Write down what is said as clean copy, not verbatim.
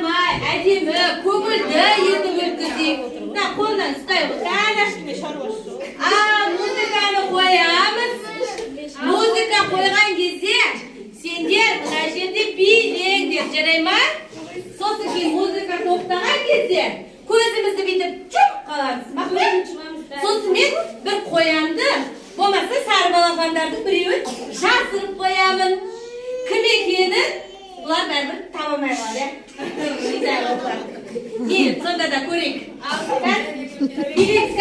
ойламай, әдемі, көңілді етіп өткізейік. Мына қолынан ұстай отырады. Музыканы қоямыз. Музыка қойған кезде сендер мына жерде билеңдер, жарай ма? Сосын кейін музыка тоқтаған кезде көзімізді бүйтіп жұмып қаламыз. Сосын мен бір қоянды, болмаса сары балапандардың біреуін жасырып қоямын. Кім екенін бұлар бәрібір таба алмай қалады. Сонда да көрейік. Билейік,